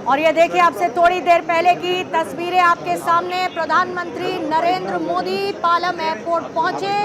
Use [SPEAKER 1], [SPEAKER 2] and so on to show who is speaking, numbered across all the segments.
[SPEAKER 1] और ये देखिए, आपसे थोड़ी देर पहले की तस्वीरें आपके सामने। प्रधानमंत्री नरेंद्र मोदी पालम एयरपोर्ट पहुंचे,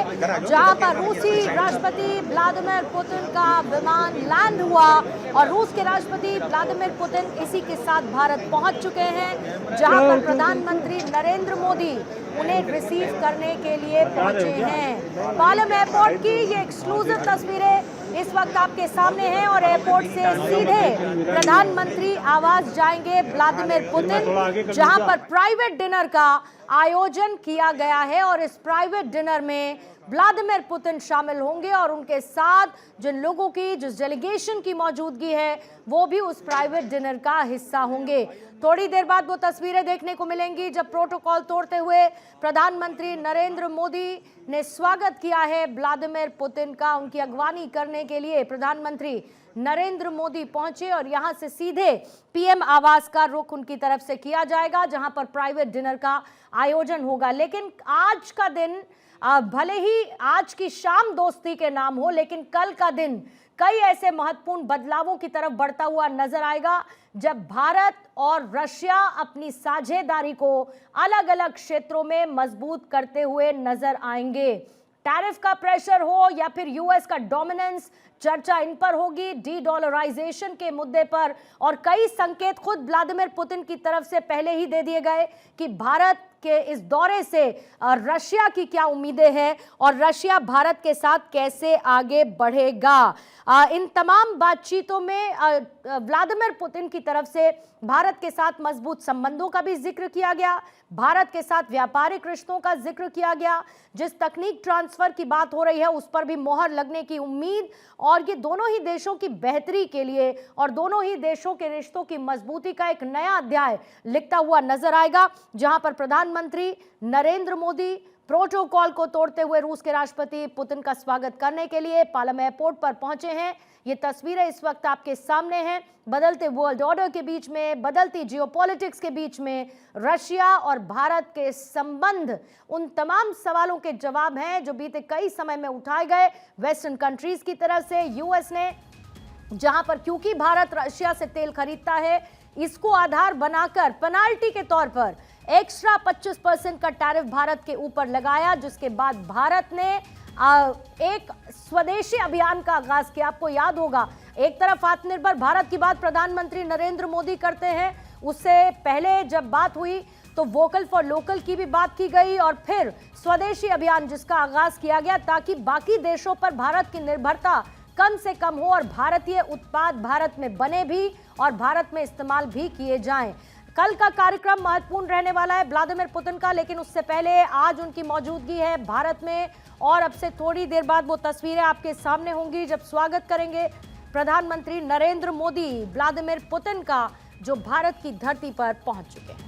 [SPEAKER 1] जहां पर रूसी राष्ट्रपति व्लादिमीर पुतिन का विमान लैंड हुआ और रूस के राष्ट्रपति व्लादिमीर पुतिन इसी के साथ भारत पहुंच चुके हैं, जहां पर प्रधानमंत्री नरेंद्र मोदी उन्हें रिसीव करने के लिए पहुंचे हैं। पालम एयरपोर्ट की ये एक्सक्लूसिव तस्वीरें इस वक्त आपके सामने हैं और एयरपोर्ट से सीधे प्रधानमंत्री आवास जाएंगे व्लादिमीर पुतिन, जहां पर प्राइवेट डिनर का आयोजन किया गया है और इस प्राइवेट डिनर में व्लादिमीर पुतिन शामिल होंगे और उनके साथ जिन लोगों की, जिस डेलीगेशन की मौजूदगी है, वो भी उस प्राइवेट डिनर का हिस्सा होंगे। थोड़ी देर बाद वो तस्वीरें देखने को मिलेंगी जब प्रोटोकॉल तोड़ते हुए प्रधानमंत्री नरेंद्र मोदी ने स्वागत किया है व्लादिमीर पुतिन का। उनकी अगवानी करने के लिए प्रधानमंत्री नरेंद्र मोदी पहुंचे और यहां से सीधे पीएम आवास का रुख उनकी तरफ से किया जाएगा, जहां पर प्राइवेट डिनर का आयोजन होगा। लेकिन आज का दिन, भले ही आज की शाम दोस्ती के नाम हो, लेकिन कल का दिन कई ऐसे महत्वपूर्ण बदलावों की तरफ बढ़ता हुआ नजर आएगा, जब भारत और रशिया अपनी साझेदारी को अलग अलग क्षेत्रों में मजबूत करते हुए नजर आएंगे। टैरिफ का प्रेशर हो या फिर यूएस का डोमिनेंस, चर्चा इन पर होगी, डी डॉलराइजेशन के मुद्दे पर, और कई संकेत खुद व्लादिमीर पुतिन की तरफ से पहले ही दे दिए गए कि भारत के इस दौरे से रशिया की क्या उम्मीदें हैं और रशिया भारत के साथ कैसे आगे बढ़ेगा। इन तमाम बातचीतों में व्लादिमीर पुतिन की तरफ से भारत के साथ मजबूत संबंधों का भी जिक्र किया गया, भारत के साथ व्यापारिक रिश्तों का जिक्र किया गया, जिस तकनीक ट्रांसफर की बात हो रही है उस पर भी मोहर लगने की उम्मीद, और ये दोनों ही देशों की बेहतरी के लिए और दोनों ही देशों के रिश्तों की मजबूती का एक नया अध्याय लिखता हुआ नजर आएगा, जहां पर प्रधानमंत्री नरेंद्र मोदी प्रोटोकॉल को तोड़ते हुए रूस के राष्ट्रपति पुतिन का स्वागत करने के लिए पालम एयरपोर्ट पर पहुंचे हैं। ये तस्वीरें इस वक्त आपके सामने हैं। बदलते वर्ल्ड ऑर्डर के बीच में, बदलती जियोपॉलिटिक्स के बीच में रशिया और भारत के संबंध, उन तमाम सवालों के जवाब हैं जो बीते कई समय में उठाए गए वेस्टर्न कंट्रीज की तरफ से, यूएस ने, जहां पर क्योंकि भारत रशिया से तेल खरीदता है, इसको आधार बनाकर पेनाल्टी के तौर पर एक्स्ट्रा 25% का टैरिफ भारत के ऊपर लगाया, जिसके बाद भारत ने एक स्वदेशी अभियान का आगाज किया। आपको याद होगा, एक तरफ आत्मनिर्भर भारत की बात प्रधानमंत्री नरेंद्र मोदी करते हैं, उससे पहले जब बात हुई तो वोकल फॉर लोकल की भी बात की गई और फिर स्वदेशी अभियान जिसका आगाज किया गया ताकि बाकी देशों पर भारत की निर्भरता कम से कम हो और भारतीय उत्पाद भारत में बने भी और भारत में इस्तेमाल भी किए जाएं। कल का कार्यक्रम महत्वपूर्ण रहने वाला है व्लादिमीर पुतिन का, लेकिन उससे पहले आज उनकी मौजूदगी है भारत में और अब से थोड़ी देर बाद वो तस्वीरें आपके सामने होंगी जब स्वागत करेंगे प्रधानमंत्री नरेंद्र मोदी व्लादिमीर पुतिन का, जो भारत की धरती पर पहुंच चुके हैं।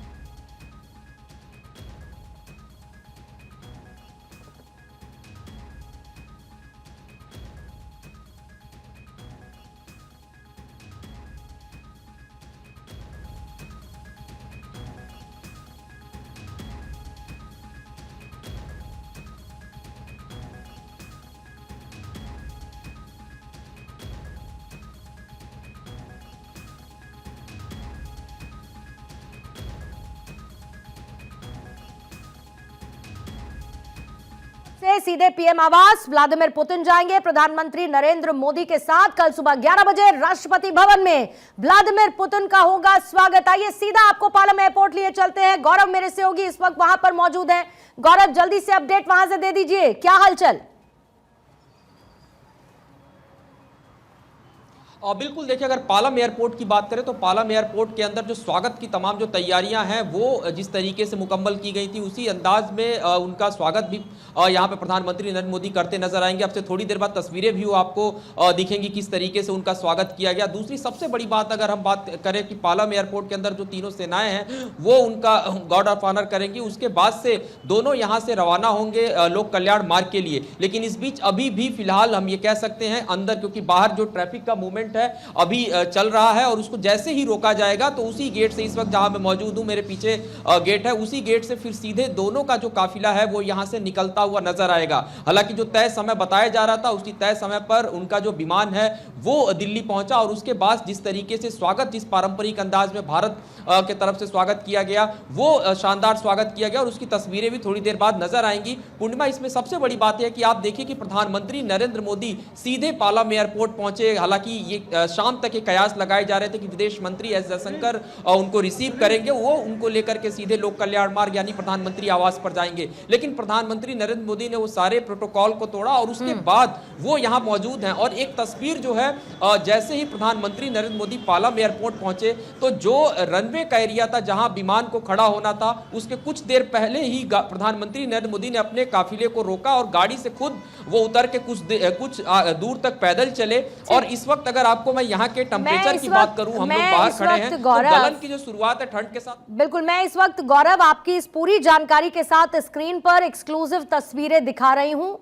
[SPEAKER 1] से सीधे पीएम आवास व्लादिमीर पुतिन जाएंगे प्रधानमंत्री नरेंद्र मोदी के साथ। कल सुबह 11 बजे राष्ट्रपति भवन में व्लादिमीर पुतिन का होगा स्वागत। आइए सीधा आपको पालम एयरपोर्ट लिए चलते हैं। गौरव मेरे से होगी, इस वक्त वहां पर मौजूद है। गौरव, जल्दी से अपडेट वहां से दे दीजिए, क्या हालचाल?
[SPEAKER 2] बिल्कुल, देखिए अगर पालम एयरपोर्ट की बात करें तो पालम एयरपोर्ट के अंदर जो स्वागत की तमाम जो तैयारियां हैं वो जिस तरीके से मुकम्मल की गई थी उसी अंदाज में उनका स्वागत भी यहां पे प्रधानमंत्री नरेंद्र मोदी करते नजर आएंगे। अब से थोड़ी देर बाद तस्वीरें भी आपको दिखेंगी किस तरीके से उनका स्वागत किया गया। दूसरी सबसे बड़ी बात अगर हम बात करें कि पालम एयरपोर्ट के अंदर जो तीनों सेनाएं हैं वो उनका गार्ड ऑफ ऑनर करेंगी, उसके बाद से दोनों यहाँ से रवाना होंगे लोक कल्याण मार्ग के लिए। लेकिन इस बीच अभी भी फिलहाल हम ये कह सकते हैं अंदर, क्योंकि बाहर जो ट्रैफिक का मूवमेंट अरेंजमेंट है अभी चल रहा है, और उसको जैसे ही रोका जाएगा तो उसी गेट से, इस वक्त जहां मैं मौजूद हूं मेरे पीछे गेट है, उसी गेट से फिर सीधे दोनों का जो काफिला है वो यहां से निकलता हुआ नजर आएगा। हालांकि जो तय समय बताया जा रहा था उसी तय समय पर उनका जो विमान है वो दिल्ली पहुंचा, और उसके बाद जिस तरीके से स्वागत, जिस पारंपरिक अंदाज में भारत के तरफ से स्वागत किया गया, वो शानदार स्वागत किया गया, और उसकी तस्वीरें भी थोड़ी देर बाद नजर आएंगी। पूर्णिमा, इसमें सबसे बड़ी बात है कि आप देखिए कि प्रधानमंत्री नरेंद्र मोदी सीधे पालम एयरपोर्ट पहुंचे। हालांकि ये शाम तक ये कयास लगाए जा रहे थे कि विदेश मंत्री एस जयशंकर उनको रिसीव करेंगे, वो उनको लेकर के सीधे लोक कल्याण मार्ग यानी प्रधानमंत्री आवास पर जाएंगे, लेकिन प्रधानमंत्री नरेंद्र मोदी ने वो सारे प्रोटोकॉल को तोड़ा और उसके बाद वो यहां मौजूद हैं। और एक तस्वीर जो है, जैसे ही प्रधानमंत्री नरेंद्र मोदी पालम एयरपोर्ट पहुंचे तो जो रनवे का एरिया था जहां विमान को खड़ा होना था, उसके कुछ देर पहले ही प्रधानमंत्री नरेंद्र मोदी ने अपने काफिले को रोका और गाड़ी से खुद वो उतर के कुछ दूर तक पैदल चले। और इस वक्त अगर आपको मैं यहाँ के टेम्परेचर की बात करूं, हम लोग बाहर खड़े हैं, तो गलन की जो शुरुआत है ठंड के साथ।
[SPEAKER 1] बिल्कुल, मैं इस वक्त गौरव आपकी इस पूरी जानकारी के साथ स्क्रीन पर एक्सक्लूसिव तस्वीरें दिखा रही हूं।